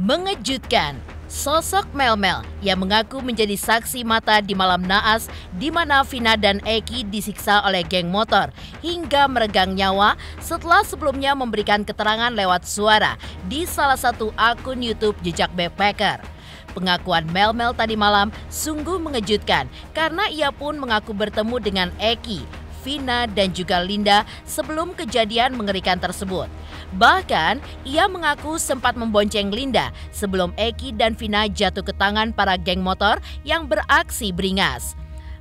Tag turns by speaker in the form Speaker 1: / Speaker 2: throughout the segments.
Speaker 1: Mengejutkan, sosok Mel-Mel yang mengaku menjadi saksi mata di malam naas di mana Vina dan Eki disiksa oleh geng motor hingga meregang nyawa setelah sebelumnya memberikan keterangan lewat suara di salah satu akun YouTube Jejak Backpacker. Pengakuan Mel-Mel tadi malam sungguh mengejutkan karena ia pun mengaku bertemu dengan Eki, Vina dan juga Linda sebelum kejadian mengerikan tersebut. Bahkan, ia mengaku sempat membonceng Linda sebelum Eki dan Vina jatuh ke tangan para geng motor yang beraksi beringas.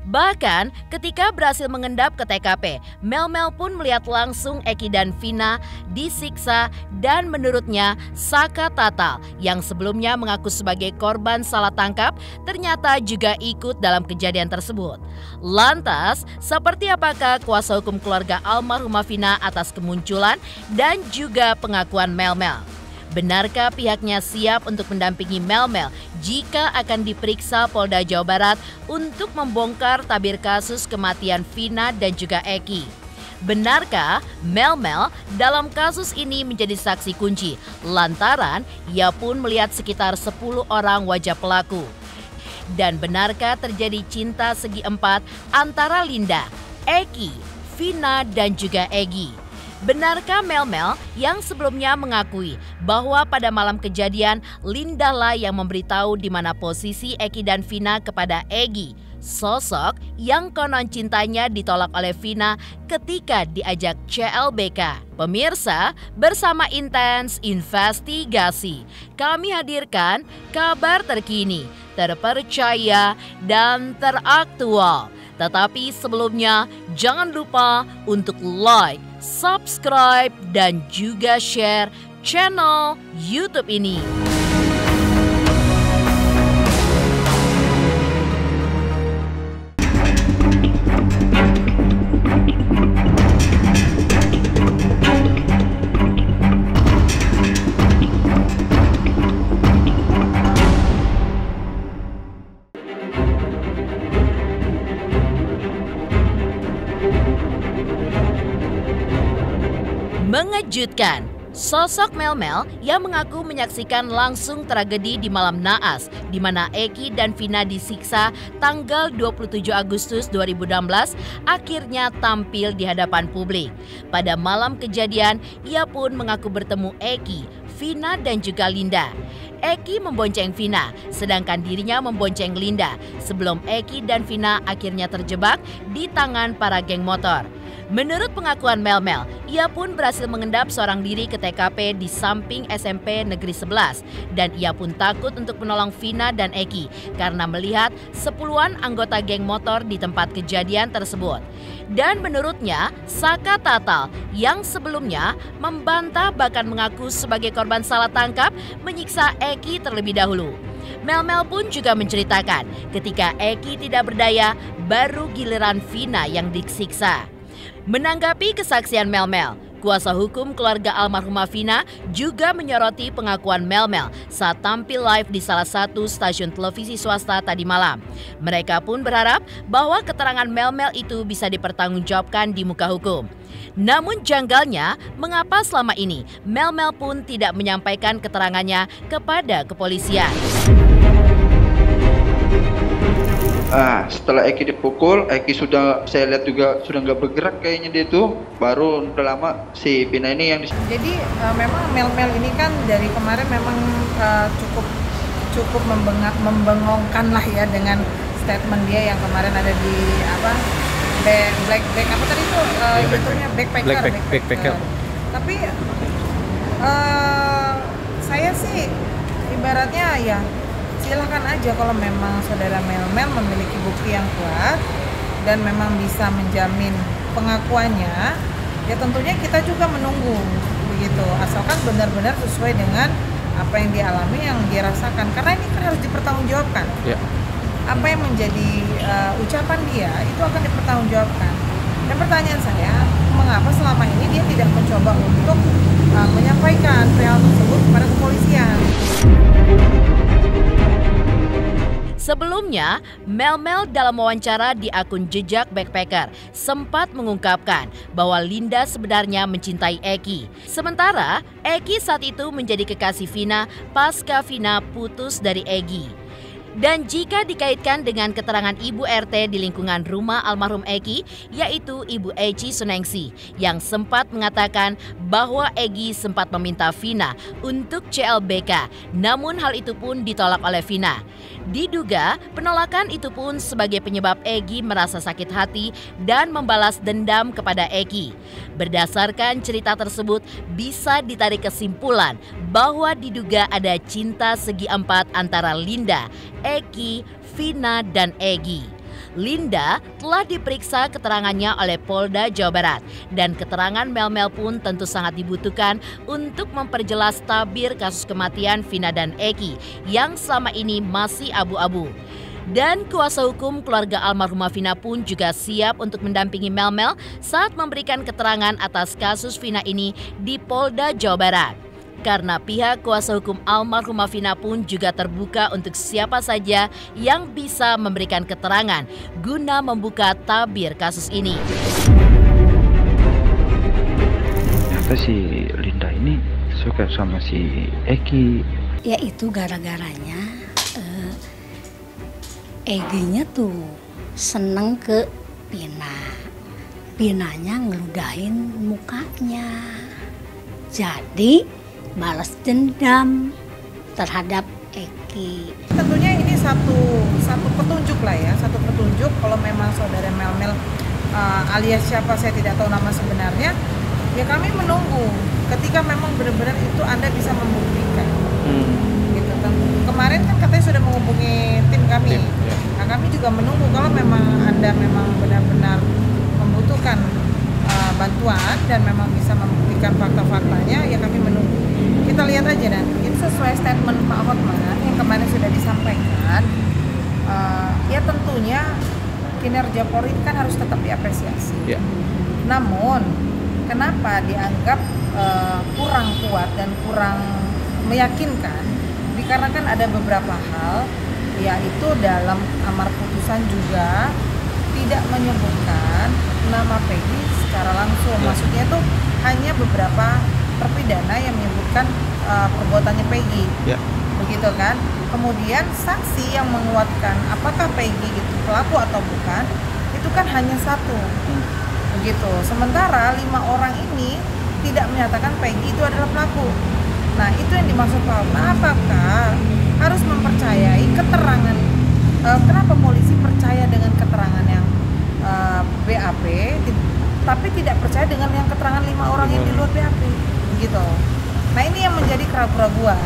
Speaker 1: Bahkan, ketika berhasil mengendap ke TKP, Mel-Mel pun melihat langsung Eki dan Vina disiksa dan menurutnya Saka Tatal yang sebelumnya mengaku sebagai korban salah tangkap ternyata juga ikut dalam kejadian tersebut. Lantas, seperti apakah kuasa hukum keluarga almarhumah Vina atas kemunculan dan juga pengakuan Mel-Mel? Benarkah pihaknya siap untuk mendampingi Mel-Mel jika akan diperiksa Polda Jawa Barat untuk membongkar tabir kasus kematian Vina dan juga Eki? Benarkah Mel-Mel dalam kasus ini menjadi saksi kunci lantaran ia pun melihat sekitar 10 orang wajah pelaku? Dan benarkah terjadi cinta segi empat antara Linda, Eki, Vina dan juga Egi? Benarkah Mel-Mel yang sebelumnya mengakui bahwa pada malam kejadian Linda lah yang memberitahu di mana posisi Eki dan Vina kepada Egi, sosok yang konon cintanya ditolak oleh Vina ketika diajak CLBK? Pemirsa, bersama Intens Investigasi, kami hadirkan kabar terkini, terpercaya dan teraktual. Tetapi sebelumnya, jangan lupa untuk like, subscribe, dan juga share channel YouTube ini. Mengejutkan, sosok Mel-Mel yang mengaku menyaksikan langsung tragedi di malam naas di mana Eki dan Vina disiksa tanggal 27 Agustus 2016 akhirnya tampil di hadapan publik. Pada malam kejadian, ia pun mengaku bertemu Eki, Vina dan juga Linda. Eki membonceng Vina, sedangkan dirinya membonceng Linda sebelum Eki dan Vina akhirnya terjebak di tangan para geng motor. Menurut pengakuan Mel-Mel, ia pun berhasil mengendap seorang diri ke TKP di samping SMP Negeri 11 dan ia pun takut untuk menolong Vina dan Eki karena melihat 10-an anggota geng motor di tempat kejadian tersebut. Dan menurutnya, Saka Tatal yang sebelumnya membantah bahkan mengaku sebagai korban salah tangkap menyiksa Eki terlebih dahulu. Mel-Mel pun juga menceritakan ketika Eki tidak berdaya, baru giliran Vina yang disiksa. Menanggapi kesaksian Mel-Mel, kuasa hukum keluarga almarhumah Vina juga menyoroti pengakuan Mel-Mel saat tampil live di salah satu stasiun televisi swasta tadi malam. Mereka pun berharap bahwa keterangan Mel-Mel itu bisa dipertanggungjawabkan di muka hukum. Namun janggalnya, mengapa selama ini Mel-Mel pun tidak menyampaikan keterangannya kepada kepolisian?
Speaker 2: Setelah Eki dipukul, Eki saya lihat juga sudah nggak bergerak kayaknya dia tuh. Baru udah lama si Vina ini yang
Speaker 3: Jadi memang Mel-Mel ini kan dari kemarin memang cukup membengongkan lah ya dengan statement dia yang kemarin ada di Black apa tadi itu YouTube-nya Backpacker. Tapi saya sih ibaratnya ya silakan aja kalau memang saudara Mel-Mel memiliki bukti yang kuat dan memang bisa menjamin pengakuannya, ya tentunya kita juga menunggu begitu, asalkan benar-benar sesuai dengan apa yang dialami, yang dirasakan, karena ini kan harus dipertanggungjawabkan. Ya. Apa yang menjadi ucapan dia itu akan dipertanggungjawabkan. Dan pertanyaan saya, mengapa selama ini dia tidak mencoba untuk menyampaikan hal tersebut kepada kepolisian?
Speaker 1: Sebelumnya, Mel dalam wawancara di akun Jejak Backpacker sempat mengungkapkan bahwa Linda sebenarnya mencintai Eki. Sementara, Eki saat itu menjadi kekasih Vina pasca Vina putus dari Egy. Dan jika dikaitkan dengan keterangan Ibu RT di lingkungan rumah almarhum Eki, yaitu Ibu Eci Sunengsi, yang sempat mengatakan bahwa Egy sempat meminta Vina untuk CLBK, namun hal itu pun ditolak oleh Vina. Diduga penolakan itu pun sebagai penyebab Egy merasa sakit hati dan membalas dendam kepada Eki. Berdasarkan cerita tersebut, bisa ditarik kesimpulan bahwa diduga ada cinta segi empat antara Linda, Eki, Vina, dan Egy. Linda telah diperiksa keterangannya oleh Polda Jawa Barat dan keterangan Mel pun tentu sangat dibutuhkan untuk memperjelas tabir kasus kematian Vina dan Eki yang selama ini masih abu-abu. Dan kuasa hukum keluarga almarhumah Vina pun juga siap untuk mendampingi Mel saat memberikan keterangan atas kasus Vina ini di Polda Jawa Barat. Karena pihak kuasa hukum almarhumah Vina pun juga terbuka untuk siapa saja yang bisa memberikan keterangan guna membuka tabir kasus ini.
Speaker 4: Ternyata si Linda ini suka sama si Eki.
Speaker 5: Ya itu gara-garanya Egynya tuh seneng ke Vina. Vinanya ngeludahin mukanya. Jadi balas dendam terhadap Eki.
Speaker 3: Tentunya ini satu petunjuk lah ya, satu petunjuk kalau memang saudara Mel alias siapa saya tidak tahu nama sebenarnya, ya kami menunggu ketika memang benar-benar itu Anda bisa membuktikan. Gitu kan. Kemarin kan katanya sudah menghubungi tim kami. Nah, kami juga menunggu kalau memang Anda memang benar-benar membutuhkan bantuan dan memang bisa membuktikan fakta-faktanya, ya kami menunggu. Kita lihat aja nanti. Ini sesuai statement Pak Hotman yang kemarin sudah disampaikan. Ya tentunya kinerja Polri kan harus tetap diapresiasi. Yeah. Namun kenapa dianggap kurang kuat dan kurang meyakinkan? Dikarenakan ada beberapa hal, yaitu dalam amar putusan juga tidak menyebutkan nama Peggy secara langsung. Maksudnya itu hanya beberapa terpidana yang menyebutkan perbuatannya Peggy. Begitu kan? Kemudian saksi yang menguatkan apakah Peggy itu pelaku atau bukan, itu kan hanya satu. Begitu. Sementara 5 orang ini tidak menyatakan Peggy itu adalah pelaku. Nah, itu yang dimaksud Pak. Nah, apakah harus mempercayai keterangan? Kenapa polisi percaya dengan keterangan yang BAP, tapi tidak percaya dengan yang keterangan 5 orang yang di luar BAP? Gitu. Nah, ini yang menjadi keraguan.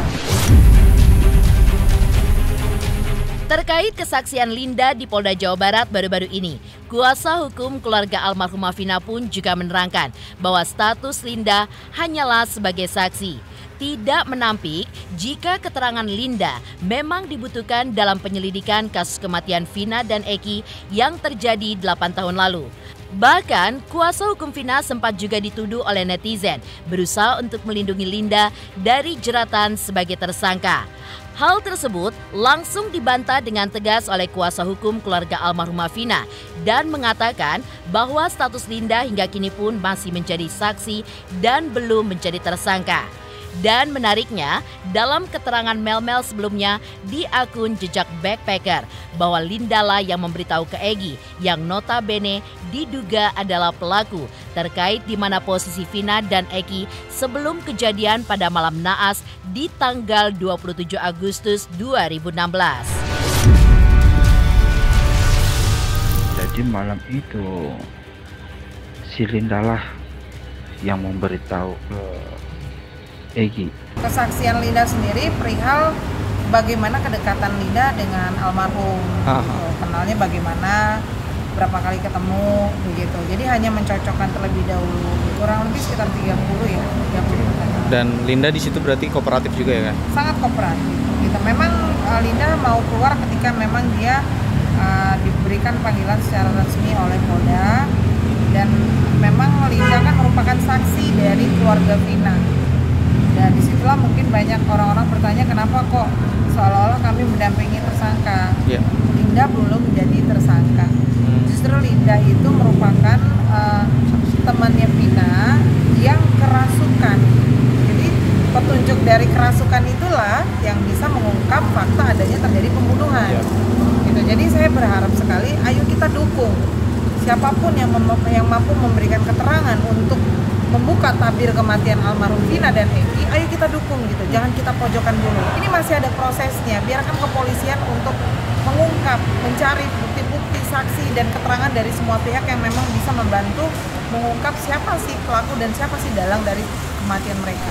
Speaker 1: Terkait kesaksian Linda di Polda Jawa Barat baru-baru ini, kuasa hukum keluarga almarhumah Vina pun juga menerangkan bahwa status Linda hanyalah sebagai saksi. Tidak menampik jika keterangan Linda memang dibutuhkan dalam penyelidikan kasus kematian Vina dan Eki yang terjadi 8 tahun lalu. Bahkan, kuasa hukum Vina sempat juga dituduh oleh netizen berusaha untuk melindungi Linda dari jeratan sebagai tersangka. Hal tersebut langsung dibantah dengan tegas oleh kuasa hukum keluarga almarhumah Vina dan mengatakan bahwa status Linda hingga kini pun masih menjadi saksi dan belum menjadi tersangka. Dan menariknya, dalam keterangan Mel sebelumnya di akun Jejak Backpacker bahwa Linda lah yang memberitahu ke Egy yang notabene diduga adalah pelaku terkait di mana posisi Vina dan Eki sebelum kejadian pada malam naas di tanggal 27 Agustus 2016.
Speaker 4: Jadi malam itu si Linda lah yang memberitahu ke Egy.
Speaker 3: Kesaksian Linda sendiri perihal bagaimana kedekatan Linda dengan almarhum. Kenalnya bagaimana, berapa kali ketemu, begitu. Jadi hanya mencocokkan terlebih dahulu. Kurang lebih sekitar 30 ya. 30.
Speaker 6: Dan Linda di situ berarti kooperatif juga ya kan?
Speaker 3: Sangat kooperatif. Gitu. Memang Linda mau keluar ketika memang dia diberikan panggilan secara resmi oleh Polda, dan memang Linda kan merupakan saksi dari keluarga Vina. Dan disitulah mungkin banyak orang-orang bertanya kenapa kok seolah-olah kami mendampingi tersangka.
Speaker 6: Iya.
Speaker 3: Linda belum jadi tersangka. Justru Linda itu merupakan temannya Vina yang kerasukan. Jadi petunjuk dari kerasukan itulah yang bisa mengungkap fakta adanya terjadi pembunuhan.
Speaker 6: Iya.
Speaker 3: Gitu. Jadi saya berharap sekali, ayo kita dukung siapapun yang mampu memberikan keterangan untuk membuka tabir kematian almarhum Vina dan Eki, ayo kita dukung gitu. Jangan kita pojokkan dulu. Ini masih ada prosesnya. Biarkan kepolisian untuk mengungkap, mencari bukti-bukti, saksi dan keterangan dari semua pihak yang memang bisa membantu mengungkap siapa sih pelaku dan siapa sih dalang dari kematian mereka.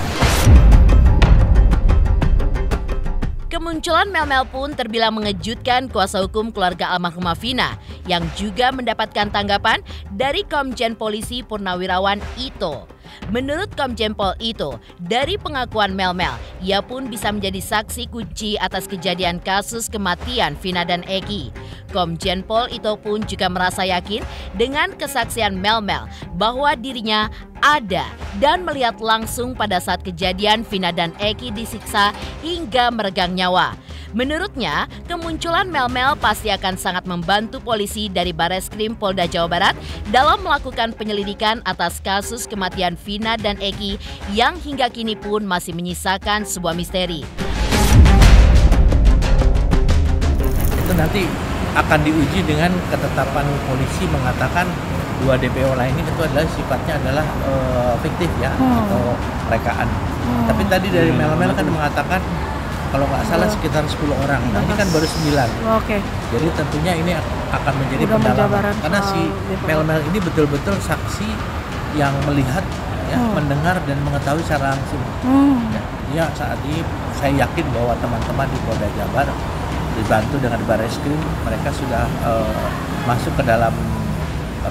Speaker 1: Kemunculan Mel-Mel pun terbilang mengejutkan kuasa hukum keluarga almarhumah Vina yang juga mendapatkan tanggapan dari Komjen Polisi Purnawirawan Ito. Menurut Komjen Pol Ito, dari pengakuan Mel-Mel, ia pun bisa menjadi saksi kunci atas kejadian kasus kematian Vina dan Eki. Komjen Pol Ito pun juga merasa yakin dengan kesaksian Mel-Mel bahwa dirinya ada dan melihat langsung pada saat kejadian Vina dan Eki disiksa hingga meregang nyawa. Menurutnya, kemunculan Mel-Mel pasti akan sangat membantu polisi dari Bareskrim Polda Jawa Barat dalam melakukan penyelidikan atas kasus kematian Vina dan Eki yang hingga kini pun masih menyisakan sebuah misteri.
Speaker 7: Itu nanti akan diuji dengan ketetapan polisi mengatakan dua DPO lain ini itu adalah sifatnya adalah fiktif ya atau rekaan. Tapi tadi dari Mel-Mel kan mengatakan kalau nggak salah sekitar 10 orang. Nah, ini kan baru 9.
Speaker 8: Oke.
Speaker 7: Jadi tentunya ini akan menjadi pendalaman karena si Mel-Mel ini betul-betul saksi yang melihat ya, mendengar dan mengetahui secara langsung. Ya, saat ini saya yakin bahwa teman-teman di Polda Jabar dibantu dengan Bareskrim, mereka sudah masuk ke dalam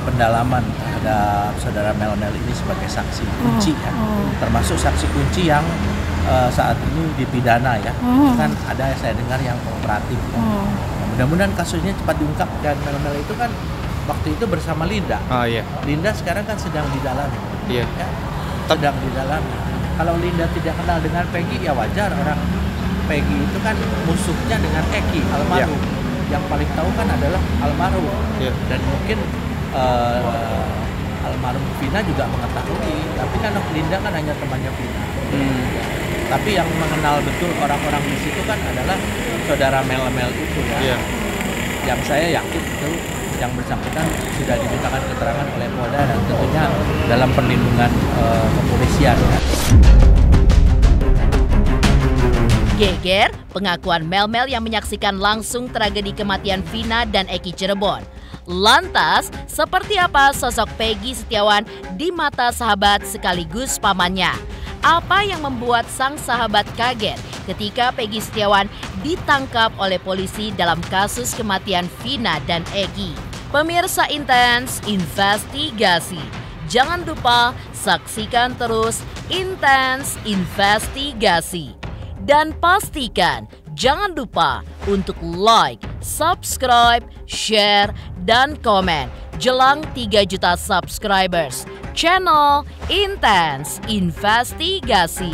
Speaker 7: pendalaman terhadap saudara Mel-Mel ini sebagai saksi kunci ya. Termasuk saksi kunci yang saat ini dipidana ya. Kan ada saya dengar yang kooperatif ya. Nah, mudah-mudahan kasusnya cepat diungkap dan Mel-Mel itu kan waktu itu bersama Linda.
Speaker 6: Iya.
Speaker 7: Linda sekarang kan sedang didalami.
Speaker 6: Iya.
Speaker 7: Ya, sedang didalami. Kalau Linda tidak kenal dengan Peggy ya wajar, orang Peggy itu kan musuhnya dengan Eki almarhum. Yang paling tahu kan adalah almarhum. Dan mungkin almarhum Vina juga mengetahui, tapi kan Linda kan hanya temannya Vina. Tapi yang mengenal betul orang-orang di situ kan adalah saudara Mel-Mel itu ya. Yang saya yakin itu yang bersangkutan sudah dimintakan keterangan oleh Polda dan tentunya dalam perlindungan kepolisian.
Speaker 1: Geger pengakuan Mel-Mel yang menyaksikan langsung tragedi kematian Vina dan Eki Cirebon. Lantas, seperti apa sosok Peggy Setiawan di mata sahabat sekaligus pamannya? Apa yang membuat sang sahabat kaget ketika Peggy Setiawan ditangkap oleh polisi dalam kasus kematian Vina dan Eki? Pemirsa Intens Investigasi, jangan lupa saksikan terus Intens Investigasi. Dan pastikan jangan lupa untuk like, subscribe, share, dan komen jelang 3 juta subscribers channel Intens Investigasi.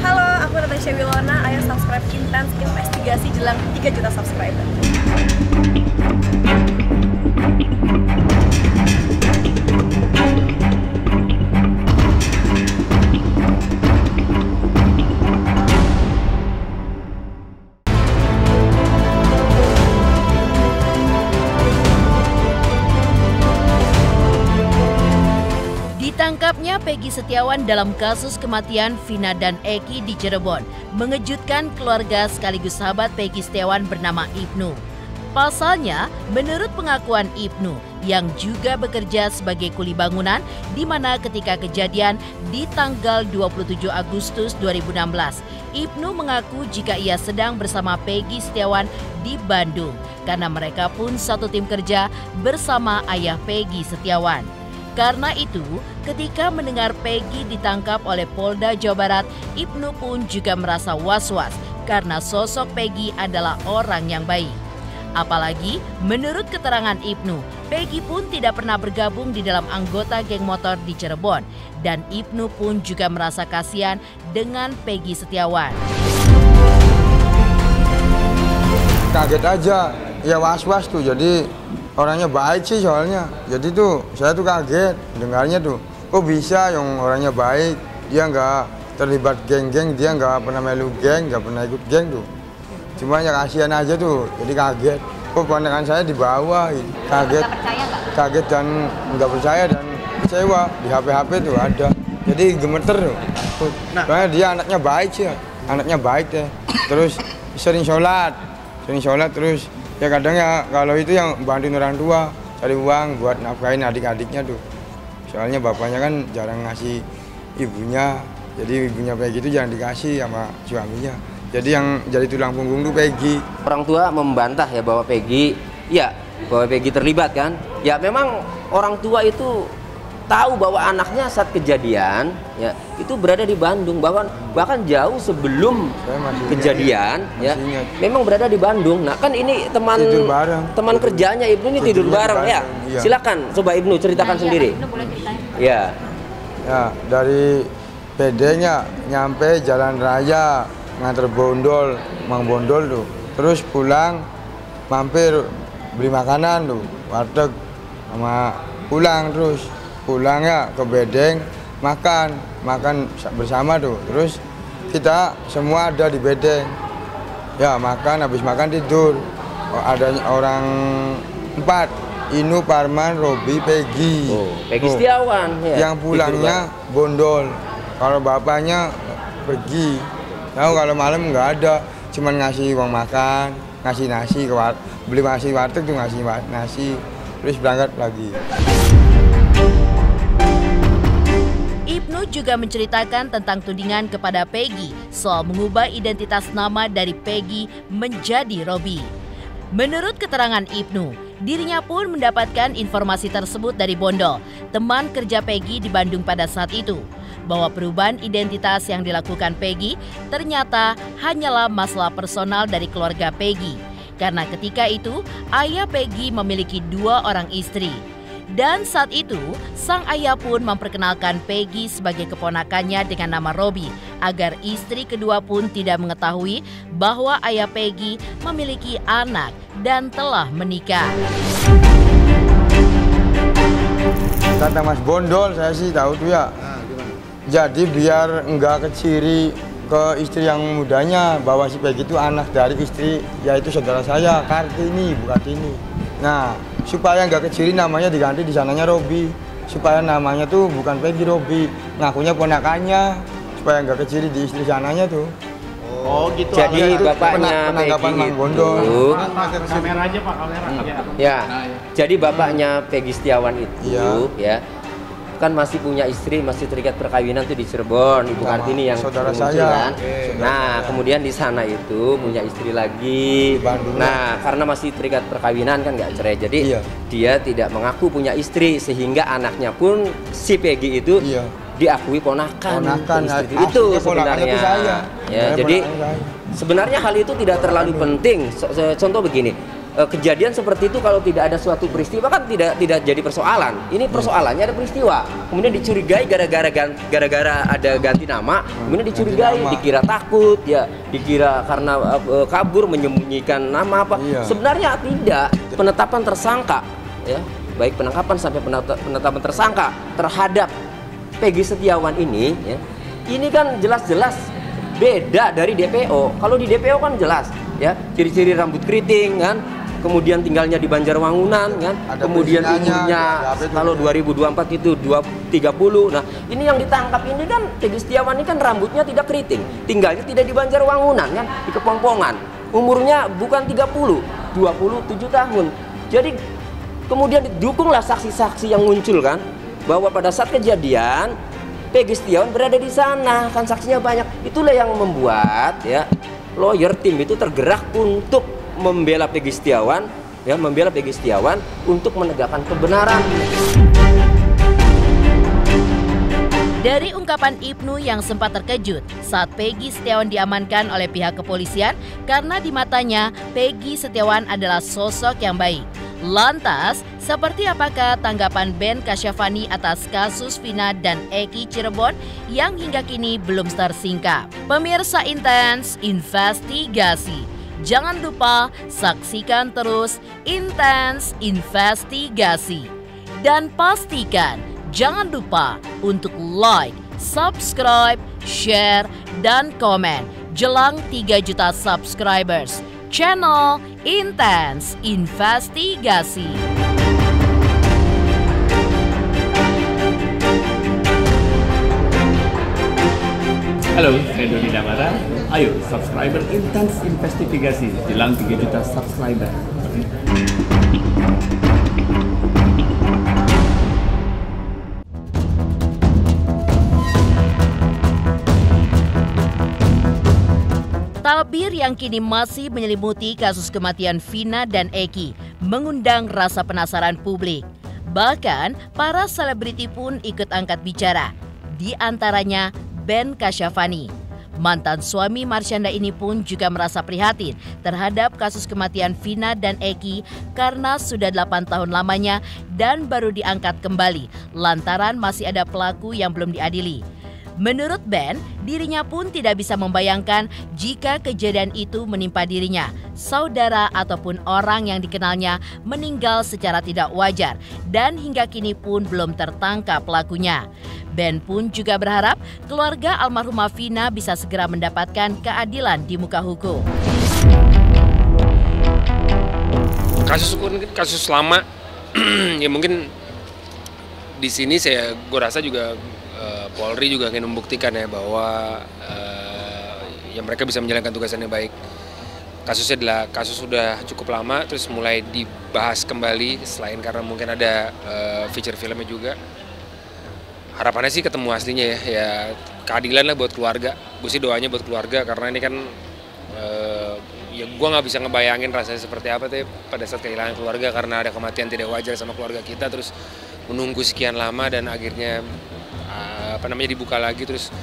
Speaker 8: Halo, aku Natasha Wilona. Ayo subscribe Intens Investigasi jelang 3 juta subscriber.
Speaker 1: Ditangkapnya Peggy Setiawan dalam kasus kematian Vina dan Eki di Cirebon mengejutkan keluarga sekaligus sahabat Peggy Setiawan bernama Ibnu. Pasalnya, menurut pengakuan Ibnu yang juga bekerja sebagai kuli bangunan di mana ketika kejadian di tanggal 27 Agustus 2016, Ibnu mengaku jika ia sedang bersama Peggy Setiawan di Bandung karena mereka pun satu tim kerja bersama ayah Peggy Setiawan. Karena itu, ketika mendengar Peggy ditangkap oleh Polda Jawa Barat, Ibnu pun juga merasa was-was karena sosok Peggy adalah orang yang baik. Apalagi menurut keterangan Ibnu, Peggy pun tidak pernah bergabung di dalam anggota geng motor di Cirebon dan Ibnu pun juga merasa kasihan dengan Peggy Setiawan.
Speaker 9: Kaget aja, ya was-was tuh, jadi orangnya baik sih soalnya. Jadi tuh saya tuh kaget dengarnya tuh, kok bisa yang orangnya baik, dia nggak terlibat geng-geng, dia nggak pernah melu geng, nggak pernah ikut geng tuh. Cuma ya kasihan aja tuh, jadi kaget. Kok keponakan saya dibawa, kaget, kaget dan nggak percaya dan kecewa. Di HP tuh ada, jadi gemeter tuh. Soalnya dia anaknya baik sih, anaknya baik deh. Terus sering sholat terus ya kadang ya kalau itu yang bantuin orang tua cari uang buat nafkahin adik-adiknya tuh. Soalnya bapaknya kan jarang ngasih ibunya, jadi ibunya kayak gitu jangan dikasih sama suaminya. Jadi yang jadi tulang punggung tuh Peggy.
Speaker 10: Orang tua membantah ya bahwa Peggy terlibat kan. Ya memang orang tua itu tahu bahwa anaknya saat kejadian ya itu berada di Bandung, bahkan jauh sebelum kejadian ya memang berada di Bandung. Nah kan ini teman kerjanya Ibnu ini tidur bareng ya. Iya. Silakan coba Ibnu ceritakan sendiri.
Speaker 5: Ibnu boleh ceritain.
Speaker 9: Ya dari PD-nya nyampe jalan raya nganter bondol, Mang Bondol tuh. Terus pulang mampir beli makanan tuh, warteg sama pulang ya ke Bedeng makan bersama tuh. Terus kita semua ada di Bedeng. Ya makan, habis makan tidur. Ada orang 4, Inu, Parman, Robi, Peggy.
Speaker 10: Peggy Setiawan ya.
Speaker 9: Yang pulangnya Bondol. Kalau bapaknya pergi. Tahu kalau malam nggak ada, cuman ngasih uang makan, ngasih nasi ke beli nasi warteg tuh, ngasih nasi, terus berangkat lagi.
Speaker 1: Ibnu juga menceritakan tentang tudingan kepada Peggy soal mengubah identitas nama dari Peggy menjadi Robi. Menurut keterangan Ibnu, dirinya pun mendapatkan informasi tersebut dari Bondol, teman kerja Peggy di Bandung pada saat itu, bahwa perubahan identitas yang dilakukan Peggy ternyata hanyalah masalah personal dari keluarga Peggy. Karena ketika itu, ayah Peggy memiliki 2 orang istri. Dan saat itu, sang ayah pun memperkenalkan Peggy sebagai keponakannya dengan nama Robi, agar istri kedua pun tidak mengetahui bahwa ayah Peggy memiliki anak dan telah menikah.
Speaker 9: Tentang Mas Bondol saya sih tahu tuh ya. Jadi biar enggak keciri ke istri yang mudanya bahwa si Peggy itu anak dari istri, yaitu saudara saya, Kartini, Bu Kartini. Nah, supaya nggak keciri namanya diganti di sananya Robi, supaya namanya tuh bukan Peggy, Robi, ngakunya ponakannya, supaya nggak keciri di istri sananya tuh.
Speaker 10: Oh gitu. Jadi bapaknya Peggy itu
Speaker 7: kamera aja Pak, kamera.
Speaker 10: Ya. Jadi bapaknya Peggy Setiawan itu ya kan masih punya istri, masih terikat perkawinan tuh di Cirebon, Ibu Kartini yang
Speaker 9: saudara saya.
Speaker 10: Kan? Nah, kemudian di sana itu punya istri lagi. Nah, karena masih terikat perkawinan kan nggak cerai, jadi dia tidak mengaku punya istri, sehingga anaknya pun si Peggy itu diakui ponakan itu sebenarnya. Ya, jadi sebenarnya hal itu tidak terlalu penting. Contoh begini. Kejadian seperti itu kalau tidak ada suatu peristiwa kan tidak jadi persoalan. Ini persoalannya ada peristiwa. Kemudian dicurigai gara-gara ada ganti nama, kemudian dicurigai, dikira takut ya, dikira karena kabur menyembunyikan nama apa. Sebenarnya tidak. Penetapan tersangka ya, baik penangkapan sampai penetapan tersangka terhadap Peggy Setiawan ini ya. Ini kan jelas-jelas beda dari DPO. Kalau di DPO kan jelas ya, ciri-ciri rambut keriting kan. Kemudian tinggalnya di Banjarwangunan kan, kemudian umurnya kalau 2024 itu 30. Nah ini yang ditangkap ini kan Peggy Setiawan ini kan rambutnya tidak keriting, tinggalnya tidak di Banjarwangunan kan, di Kepongpongan, umurnya bukan 30, 27 tahun. Jadi kemudian didukunglah saksi-saksi yang muncul kan, bahwa pada saat kejadian Peggy Setiawan berada di sana, kan saksinya banyak. Itulah yang membuat ya lawyer tim itu tergerak untuk membela Peggy Setiawan, ya, membela Peggy Setiawan untuk menegakkan kebenaran.
Speaker 1: Dari ungkapan Ibnu yang sempat terkejut saat Peggy Setiawan diamankan oleh pihak kepolisian karena di matanya Peggy Setiawan adalah sosok yang baik. Lantas, seperti apakah tanggapan Ben Kasyafani atas kasus Vina dan Eki Cirebon yang hingga kini belum tersingkap? Pemirsa Intens Investigasi, jangan lupa saksikan terus Intens Investigasi. Dan pastikan jangan lupa untuk like, subscribe, share, dan komen jelang 3 juta subscribers channel Intens Investigasi.
Speaker 11: Halo, saya Doni Damara. Ayo, subscriber Intens Investigasi jelang 3 juta subscriber.
Speaker 1: Tabir yang kini masih menyelimuti kasus kematian Vina dan Eki mengundang rasa penasaran publik. Bahkan para selebriti pun ikut angkat bicara. Di antaranya Ben Kasyafani. Mantan suami Marshanda ini pun juga merasa prihatin terhadap kasus kematian Vina dan Eki karena sudah 8 tahun lamanya dan baru diangkat kembali lantaran masih ada pelaku yang belum diadili. Menurut Ben, dirinya pun tidak bisa membayangkan jika kejadian itu menimpa dirinya, saudara ataupun orang yang dikenalnya meninggal secara tidak wajar dan hingga kini pun belum tertangkap pelakunya. Ben pun juga berharap keluarga almarhumah Vina bisa segera mendapatkan keadilan di muka hukum.
Speaker 12: Kasus lama, ya mungkin di sini gue rasa juga Polri juga ingin membuktikan ya bahwa ya mereka bisa menjalankan tugasannya baik. Kasusnya adalah kasus sudah cukup lama, terus mulai dibahas kembali selain karena mungkin ada feature filmnya juga. Harapannya sih ketemu aslinya ya keadilan lah buat keluarga. Gue sih doanya buat keluarga karena ini kan ya gue nggak bisa ngebayangin rasanya seperti apa tuh pada saat kehilangan keluarga karena ada kematian tidak wajar sama keluarga kita, terus menunggu sekian lama dan akhirnya dibuka lagi, terus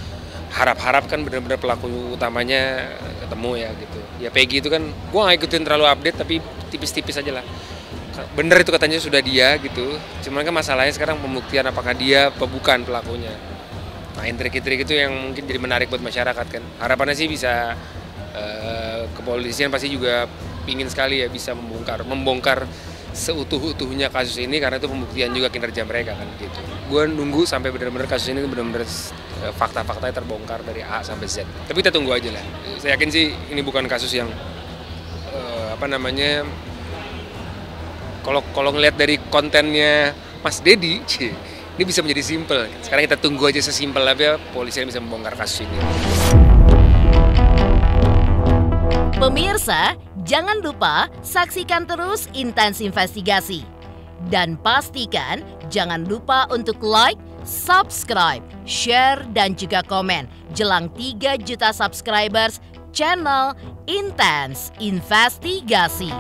Speaker 12: harap-harap kan benar-benar pelaku utamanya ketemu ya gitu. Ya Peggy itu kan gue nggak ikutin terlalu update tapi tipis-tipis aja lah. Bener itu katanya sudah dia gitu. Cuman kan masalahnya sekarang pembuktian apakah dia apa bukan pelakunya. Nah intrik-intrik itu yang mungkin jadi menarik buat masyarakat kan. Harapannya sih bisa kepolisian pasti juga ingin sekali ya bisa membongkar seutuh-utuhnya kasus ini karena itu pembuktian juga kinerja mereka kan gitu. Gue nunggu sampai benar-benar kasus ini benar-benar fakta-faktanya terbongkar dari A sampai Z. Tapi kita tunggu aja lah. Saya yakin sih ini bukan kasus yang kalau ngelihat dari kontennya Mas Dedi, ini bisa menjadi simpel. Sekarang kita tunggu aja sesimpel apa polisi bisa membongkar kasus ini.
Speaker 1: Pemirsa, jangan lupa saksikan terus Intens Investigasi. Dan pastikan jangan lupa untuk like, subscribe, share, dan juga komen jelang 3 juta subscribers channel Intens Investigasi.